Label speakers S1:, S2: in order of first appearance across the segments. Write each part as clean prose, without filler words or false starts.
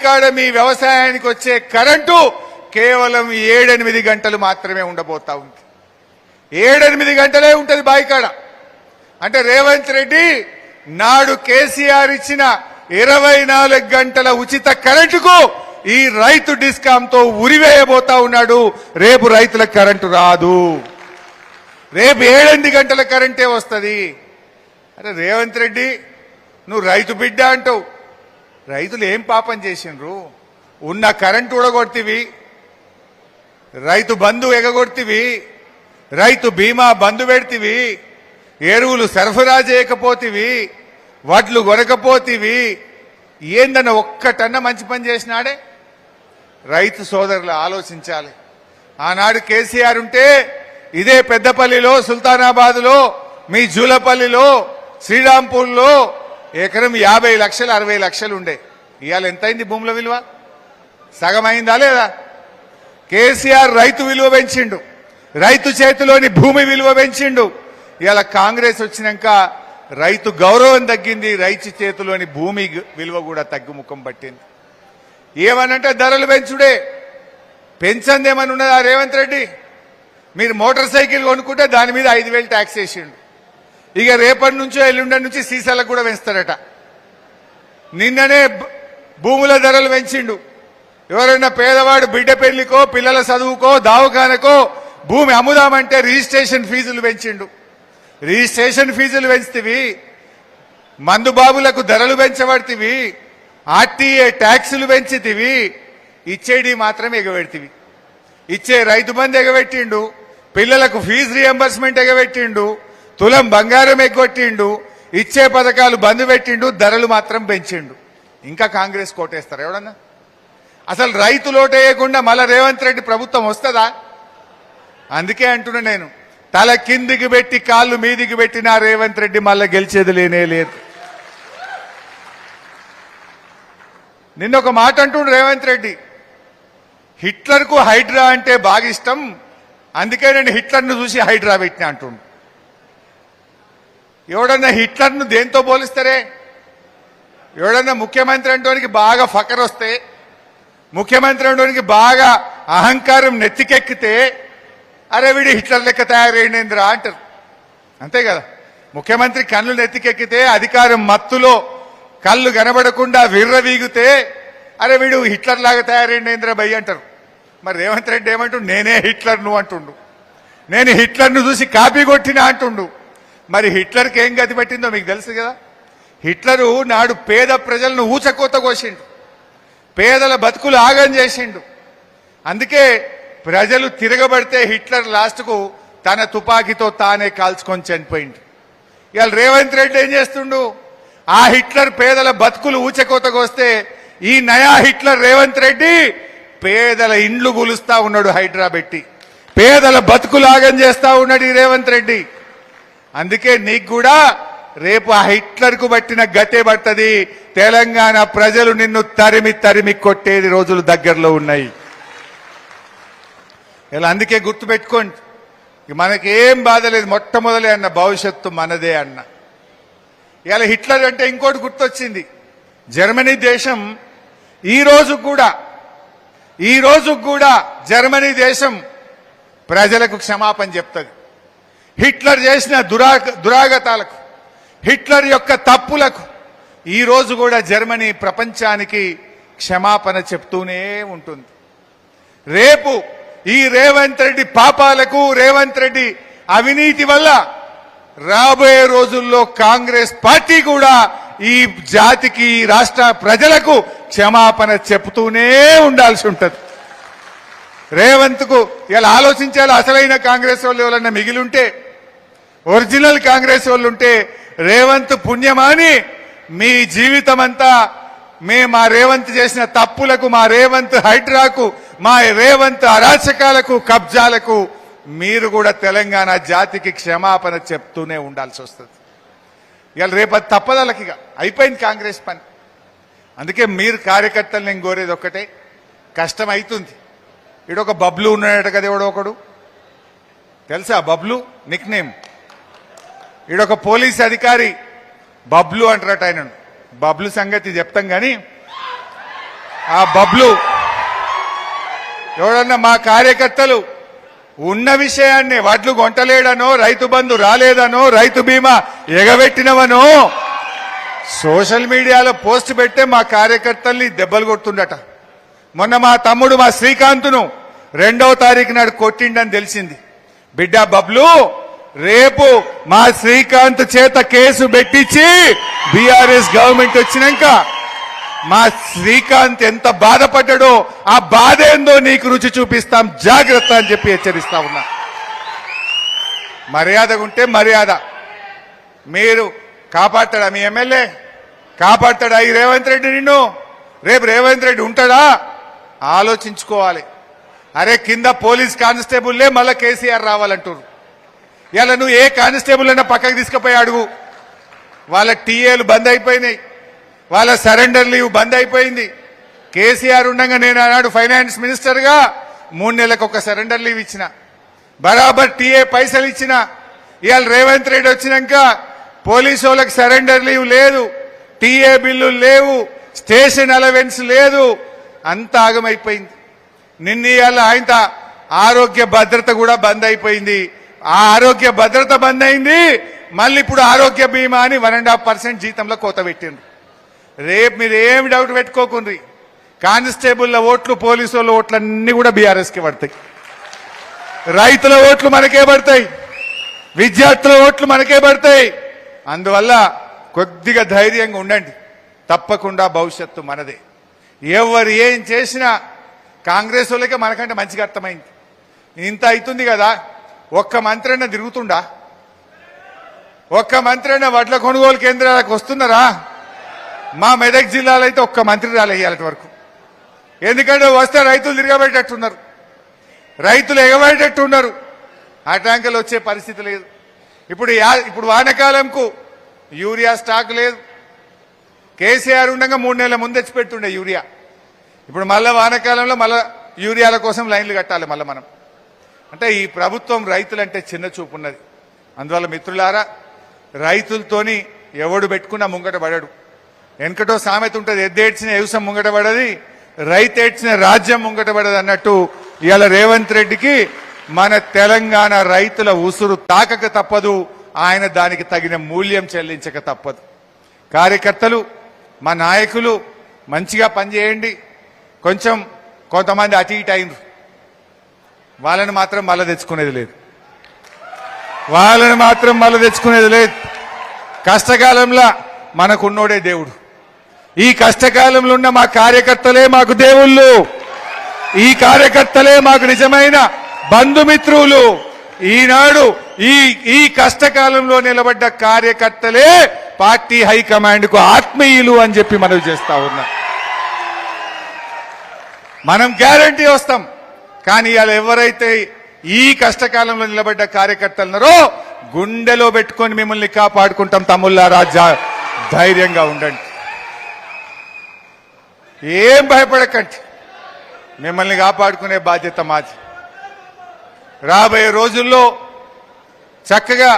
S1: ఇక్కడ మీ వ్యవసాయానికి వచ్చే కరెంటు కేవలం 7-8 గంటలు మాత్రమే ఉండబోతా ఉంది. 7-8 గంటలే ఉంటది బాయికాడ. అంటే రేవంత్ రెడ్డి నాడు కేసీఆర్ ఇచ్చిన 24 గంటల ఉచిత కరెంటుకు ఈ రైతు డిస్కాంతో ఉరివేయబోతా ఉన్నాడు. రేపు రైతులకు కరెంటు రాదు, రేపు 7-8 గంటల కరెంటే వస్తుంది. అరే రేవంత్ రెడ్డి, నువ్వు రైతు బిడ్డ అంటావు. రైతులు ఏం పాపం చేసిండ్రు? ఉన్న కరెంటు ఉడగొడితివి, రైతు బంధు ఎగగొడితివి, రైతు బీమా బంధు పెడితివి, ఎరువులు సరఫరా చేయకపోతివి, వడ్లు కొనకపోతివి. ఏందన్న ఒక్కటన్న మంచి పని చేసినాడే? రైతు సోదరులు ఆలోచించాలి. ఆనాడు కేసీఆర్ ఉంటే ఇదే పెద్దపల్లిలో, సుల్తానాబాద్లో, మీ జూలపల్లిలో, శ్రీరాంపూర్లో ఎకరం 50 లక్షలు 60 లక్షలు ఉండే. ఇవాళ ఎంతైంది భూముల విలువ? సగం అయిందా లేదా? కేసీఆర్ రైతు విలువ పెంచిండు, రైతు చేతిలోని భూమి విలువ పెంచిండు. ఇవాళ కాంగ్రెస్ వచ్చినాక రైతు గౌరవం తగ్గింది, రైతు చేతిలోని భూమి విలువ కూడా తగ్గుముఖం పట్టింది. ఏమనంటే ధరలు పెంచుడే, పెంచందేమని ఉన్నదా రేవంత్ రెడ్డి? మీరు మోటార్ సైకిల్ కొనుక్కుంటే దాని మీద 5,000 ట్యాక్స్ వేసిండు. ఇక రేపటి నుంచో ఎల్లుండ నుంచి సీసాలకు కూడా పెంచుతారట. నిన్ననే భూముల ధరలు పెంచిండు. ఎవరైనా పేదవాడు బిడ్డ పెళ్లికో, పిల్లల చదువుకో, దావఖానకో భూమి అమ్ముదామంటే రిజిస్ట్రేషన్ ఫీజులు పెంచిండు. రిజిస్ట్రేషన్ ఫీజులు పెంచుతీవి, మందు బాబులకు ధరలు పెంచబడితివి, ఆర్టీఏ ట్యాక్సులు పెంచితివి, ఇచ్చేది మాత్రం ఎగబెడితివి. ఇచ్చే రైతు బంధు ఎగబెట్టిండు, పిల్లలకు ఫీజు రియంబర్స్మెంట్ ఎగబెట్టిండు, తులం బంగారం ఎగ్గొట్టిండు, ఇచ్చే పథకాలు బంద్ పెట్టిండు, ధరలు మాత్రం పెంచిండు. ఇంకా కాంగ్రెస్ కోటేస్తారు ఎవడన్నా? అసలు రైతు లోటేయకుండా మళ్ళా రేవంత్ రెడ్డి ప్రభుత్వం వస్తుందా? అందుకే అంటున్నా నేను, తల కిందికి పెట్టి కాళ్ళు మీదికి పెట్టినా రేవంత్ రెడ్డి మళ్ళా గెలిచేది లేనే లేదు. నిన్న ఒక మాట అంటుండు రేవంత్ రెడ్డి, హిట్లర్కు హైడ్రా అంటే బాగా ఇష్టం, అందుకే నేను హిట్లర్ను చూసి హైడ్రా పెట్టినా అంటుండు. ఎవడన్నా హిట్లర్ను దేంతో పోలిస్తారే? ఎవడన్నా ముఖ్యమంత్రి అంటోనికి బాగా ఫకర్ వస్తే, ముఖ్యమంత్రి అంటోనికి బాగా అహంకారం నెత్తికెక్కితే, అరే వీడి హిట్లర్ లెక్క తయారైందిరా అంటారు. అంతే కదా? ముఖ్యమంత్రి కళ్ళు నెత్తికెక్కితే, అధికారం మత్తులో కళ్ళు కనబడకుండా విర్రవీగితే, అరే వీడు హిట్లర్ లాగా తయారైందిరా భయ్ అంటారు. మరి రేవంత్ రెడ్డి ఏమంటుండు? నేనే హిట్లర్ను అంటుండు, నేను హిట్లర్ను చూసి కాపీ కొట్టినా అంటుండు. మరి హిట్లర్కి ఏం గతి పెట్టిందో మీకు తెలుసు కదా. హిట్లరు నాడు పేద ప్రజలను ఊచకోత కోసిండు, పేదల బతుకులు ఆగం చేసిండు. అందుకే ప్రజలు తిరగబడితే హిట్లర్ లాస్ట్కు తన తుపాకీతో తానే కాల్చుకొని చనిపోయిండు. ఇవాళ రేవంత్ రెడ్డి ఏం చేస్తుండు? ఆ హిట్లర్ పేదల బతుకులు ఊచకోతకొస్తే ఈ నయా హిట్లర్ రేవంత్ రెడ్డి పేదల ఇండ్లు గులుస్తా ఉన్నాడు హైడ్రా పెట్టి, పేదల బతుకులు ఆగం చేస్తా ఉన్నాడు ఈ రేవంత్ రెడ్డి. అందుకే నీకు కూడా రేపు ఆ హిట్లర్ కు బట్టిన గతే పడుతుంది. తెలంగాణ ప్రజలు నిన్ను తరిమి తరిమి కొట్టేది రోజులు దగ్గరలో ఉన్నాయి. ఇలా అందుకే గుర్తుపెట్టుకోండి, మనకేం బాధ లేదు, మొట్టమొదలే అన్న భవిష్యత్తు మనదే అన్న. ఇలా హిట్లర్ అంటే ఇంకోటి గుర్తొచ్చింది. జర్మనీ దేశం ఈ రోజు కూడా జర్మనీ దేశం ప్రజలకు క్షమాపణ చెప్తుంది. హిట్లర్ చేసిన దురాగతాలకు, హిట్లర్ యొక్క తప్పులకు ఈ రోజు కూడా జర్మనీ ప్రపంచానికి క్షమాపణ చెప్తూనే ఉంటుంది. రేపు ఈ రేవంత్ రెడ్డి పాపాలకు, రేవంత్ రెడ్డి అవినీతి వల్ల రాబోయే రోజుల్లో కాంగ్రెస్ పార్టీ కూడా ఈ జాతికి, రాష్ట్ర ప్రజలకు క్షమాపణ చెప్తూనే ఉండాల్సి ఉంటుంది. రేవంత్ కు ఇలా ఆలోచించాలి. అసలైన కాంగ్రెస్ వాళ్ళు ఎవరన్నా మిగిలింటే, ఒరిజినల్ కాంగ్రెస్ వాళ్ళు ఉంటే, రేవంత్ పుణ్యమాని మీ జీవితం అంతా మా రేవంత్ చేసిన తప్పులకు, మా రేవంత్ హైడ్రాకు, మా రేవంత్ అరాచకాలకు, కబ్జాలకు మీరు కూడా తెలంగాణ జాతికి క్షమాపణ చెప్తూనే ఉండాల్సి వస్తుంది. ఇవాళ రేపటి తప్పదలకి అయిపోయింది కాంగ్రెస్ పని. అందుకే మీరు కార్యకర్తలు నేను కోరేది ఒక్కటే, కష్టం అవుతుంది. ఇడొక బబ్లు ఉన్నాడట కదా, ఎవడో ఒకడు తెలుసా? Bablu nickname. ఈడొక పోలీస్ అధికారి బబ్లు అంటారట ఆయనను. బబ్లు సంగతి చెప్తాం కానీ ఆ బబ్లు ఎవడన్నా మా కార్యకర్తలు ఉన్న విషయాన్ని వడ్లు కొంటలేడనో రైతు బంధు రాలేదనో రైతు బీమా ఎగబెట్టినవనో సోషల్ మీడియాలో పోస్ట్ పెట్టే మా కార్యకర్తల్ని దెబ్బలు కొడుతుండట. మొన్న మా తమ్ముడు మా శ్రీకాంత్ను 2వ తారీఖు నాడు కొట్టిండని తెలిసింది. బిడ్డ బబ్లు, రేపు మా శ్రీకాంత్ చేత కేసు పెట్టించి బీఆర్ఎస్ గవర్నమెంట్ వచ్చినాక మా శ్రీకాంత్ ఎంత బాధపడ్డాడో ఆ బాధ ఏందో నీకు రుచి చూపిస్తాం, జాగ్రత్త అని చెప్పి హెచ్చరిస్తా ఉన్నా. మర్యాదగా ఉంటే మర్యాద. మీరు కాపాడతాడా? మీ ఎమ్మెల్యే కాపాడతాడా ఈ రేవంత్ రెడ్డి నిన్ను? రేపు రేవంత్ రెడ్డి ఉంటాడా? ఆలోచించుకోవాలి. అరే కింద పోలీస్ కానిస్టేబుల్లే మళ్ళా కేసీఆర్ రావాలంటారు. ఇలా నువ్వు ఏ కానిస్టేబుల్ అయినా పక్కకు తీసుకుపోయి అడుగు. వాళ్ళ టీఏలు బంద్ అయిపోయినాయి, వాళ్ళ సరెండర్ లీవ్ బంద్ అయిపోయింది. కేసీఆర్ ఉండగా నేను ఆనాడు ఫైనాన్స్ మినిస్టర్గా 3 నెలలకు ఒక సరెండర్ లీవ్ ఇచ్చిన, బరాబర్ టీఏ పైసలు ఇచ్చిన. ఇవాళ రేవంత్ రెడ్డి వచ్చినాక పోలీసు వాళ్ళకి సరెండర్ లీవ్ లేదు, టీఏ బిల్లులు లేవు, స్టేషన్ అలవెన్స్ లేదు, అంత ఆగమైపోయింది. నిన్న ఇవాళ ఆయన ఆరోగ్య భద్రత కూడా బంద్ అయిపోయింది. ఆ ఆరోగ్య భద్రత బంద్ అయింది. మళ్ళీ ఇప్పుడు ఆరోగ్య బీమా అని 1.5% జీతంలో కోత పెట్టిండ్రు. రేపు మీరు ఏమి డౌట్ పెట్టుకోకుండ్రి, కానిస్టేబుల్ల ఓట్లు పోలీసు వాళ్ళ ఓట్లు అన్ని కూడా బీఆర్ఎస్కి పడతాయి, రైతుల ఓట్లు మనకే పడతాయి, విద్యార్థుల ఓట్లు మనకే పడతాయి. అందువల్ల కొద్దిగా ధైర్యంగా ఉండండి. తప్పకుండా భవిష్యత్తు మనదే. ఎవరు ఏం చేసినా కాంగ్రెస్ వాళ్ళకే మనకంటే మంచిగా అర్థమైంది. ఇంత అవుతుంది కదా, ఒక్క మంత్రి అయినా తిరుగుతుండా? ఒక్క మంత్రి అయినా వడ్ల కొనుగోలు కేంద్రాలకు వస్తున్నారా? మా మెదక్ జిల్లాలో అయితే ఒక్క మంత్రి రాలేయాలటి వరకు. ఎందుకంటే వస్తే రైతులు తిరగబెట్టేట్టున్నారు, రైతులు ఎగబెట్టేట్టున్నారు. ఆ ట్యాంకులు వచ్చే పరిస్థితి లేదు. ఇప్పుడు వానకాలంకు యూరియా స్టాక్ లేదు. కేసీఆర్ ఉండగా 3 నెలల ముందు తెచ్చి పెట్టుండే యూరియా. ఇప్పుడు మళ్ళా వానకాలంలో మళ్ళా యూరియాల కోసం లైన్లు కట్టాలి మళ్ళీ మనం. అంటే ఈ ప్రభుత్వం రైతులంటే చిన్న చూపు ఉన్నది. అందువల్ల మిత్రులారా, రైతులతోని ఎవడు పెట్టుకున్నా ముంగట పడడు. వెనకటో సామెత ఉంటుంది, ఎద్దేడ్చిన వ్యవసాయం ముంగట పడది, రైతు ఏడ్చిన రాజ్యం ముంగట పడదు అన్నట్టు ఇవాళ రేవంత్ రెడ్డికి మన తెలంగాణ రైతుల ఉసురు తాకక తప్పదు, ఆయన దానికి తగిన మూల్యం చెల్లించక తప్పదు. కార్యకర్తలు, మా నాయకులు మంచిగా పనిచేయండి. కొంతమంది అటు ఇటు అయినరు, వాళ్ళని మాత్రం మళ్ళీ తెచ్చుకునేది లేదు, వాళ్ళని మాత్రం మళ్ళీ తెచ్చుకునేది లేదు. కష్టకాలంలో మనకున్నోడే దేవుడు. ఈ కష్టకాలంలో ఉన్న మా కార్యకర్తలే మాకు దేవుళ్ళు, ఈ కార్యకర్తలే మాకు నిజమైన బంధుమిత్రులు. ఈనాడు ఈ కష్టకాలంలో నిలబడ్డ కార్యకర్తలే పార్టీ హైకమాండ్ కు ఆత్మీయులు అని చెప్పి మనవి చేస్తా ఉన్నా. మనం గ్యారంటీ వస్తాం, కానీ ఇవాళ ఎవరైతే ఈ కష్టకాలంలో నిలబడ్డ కార్యకర్తలున్నారో గుండెలో పెట్టుకొని మిమ్మల్ని కాపాడుకుంటాం. తమ్ముళ్ళారా, ధైర్యంగా ఉండండి, ఏం భయపడకండి, మిమ్మల్ని కాపాడుకునే బాధ్యత మాది. రాబోయే రోజుల్లో చక్కగా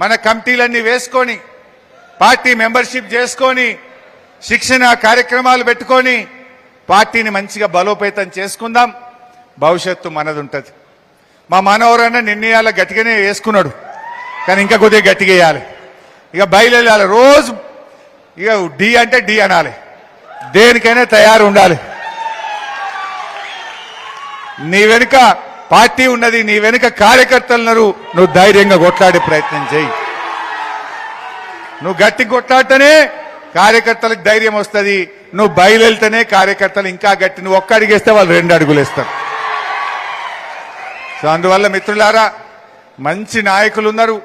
S1: మన కమిటీలన్నీ వేసుకొని, పార్టీ మెంబర్షిప్ చేసుకొని, శిక్షణ కార్యక్రమాలు పెట్టుకొని పార్టీని మంచిగా బలోపేతం చేసుకుందాం. భవిష్యత్తు మనది ఉంటుంది. మా మనవరన్న నిర్ణయాల గట్టిగానే వేసుకున్నాడు, కానీ ఇంకా కొద్దిగా గట్టిగా వేయాలి. ఇక బయలుదేరాలి, రోజు ఇక డి అంటే డి అనాలి, దేనికైనా తయారు ఉండాలి. నీ వెనుక పార్టీ ఉన్నది, నీ వెనుక కార్యకర్తలున్నారు, నువ్వు ధైర్యంగా కొట్లాడే ప్రయత్నం చేయి. నువ్వు గట్టి కొట్లాడితేనే కార్యకర్తలకు ధైర్యం వస్తుంది. నువ్వు బయలుదేరితేనే కార్యకర్తలు ఇంకా గట్టి, నువ్వు ఒక్క అడుగేస్తే వాళ్ళు 2 అడుగులు వేస్తారు. సో అందువల్ల మిత్రులారా, మంచి నాయకులు ఉన్నారు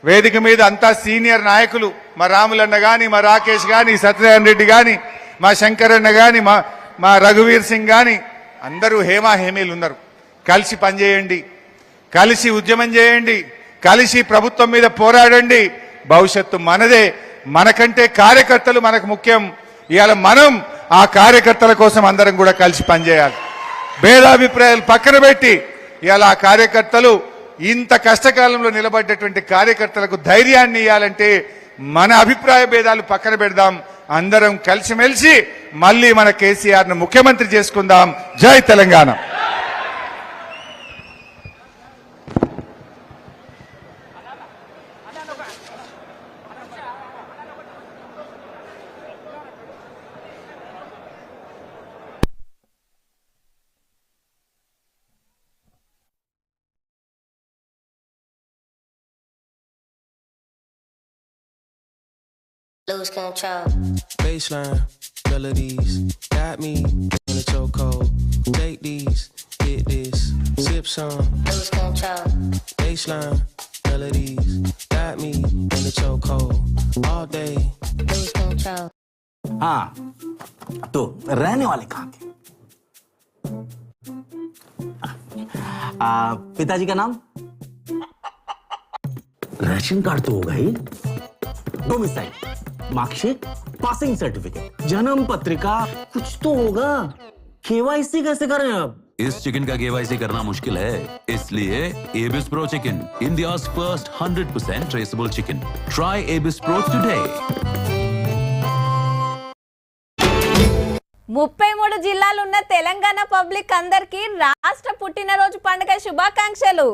S1: వేదిక మీద, అంతా సీనియర్ నాయకులు. మా రాములన్న గాని, మా రాకేష్ గాని, సత్యనారాయణ రెడ్డి గాని, మా శంకరన్న గాని, మా రఘువీర్ సింగ్ గాని, అందరూ హేమీలు ఉన్నారు. కలిసి పనిచేయండి, కలిసి ఉద్యమం చేయండి, కలిసి ప్రభుత్వం మీద పోరాడండి. భవిష్యత్తు మనదే. మనకంటే కార్యకర్తలు మనకు ముఖ్యం. ఇవాళ మనం ఆ కార్యకర్తల కోసం అందరం కూడా కలిసి పనిచేయాలి. భేదాభిప్రాయాలు పక్కన పెట్టి ఇవాళ ఆ కార్యకర్తలు, ఇంత కష్టకాలంలో నిలబడ్డటువంటి కార్యకర్తలకు ధైర్యాన్ని ఇవ్వాలంటే మన అభిప్రాయ భేదాలు పక్కన పెడదాం, అందరం కలిసిమెలిసి మళ్ళీ మన కేసీఆర్ ను ముఖ్యమంత్రి చేసుకుందాం. జై Telangana.
S2: Lose control.
S3: Baseline melodies got me in a chokehold. Take these, get this, sip some.
S2: Lose control.
S3: Baseline melodies got me in a chokehold. All day.
S2: Lose control.
S4: हाँ, तो रहने वाले कहाँ के? पिताजी का नाम? राशन कार्ड तो होगा ही। डोमिसाइल, मार्कशीट, पासिंग सर्टिफिकेट, जन्म पत्रिका, कुछ तो होगा। केवाईसी कैसे करें अब?
S5: इस चिकन का केवाईसी करना मुश्किल है, इसलिए Abis pro chicken, India's first 100% traceable chicken. Try Abis pro today.
S6: 33 జిల్లాలున్న తెలంగాణ పబ్లిక్ అందరికీ రాష్ట్ర పుట్టినరోజు పండుగ శుభాకాంక్షలు.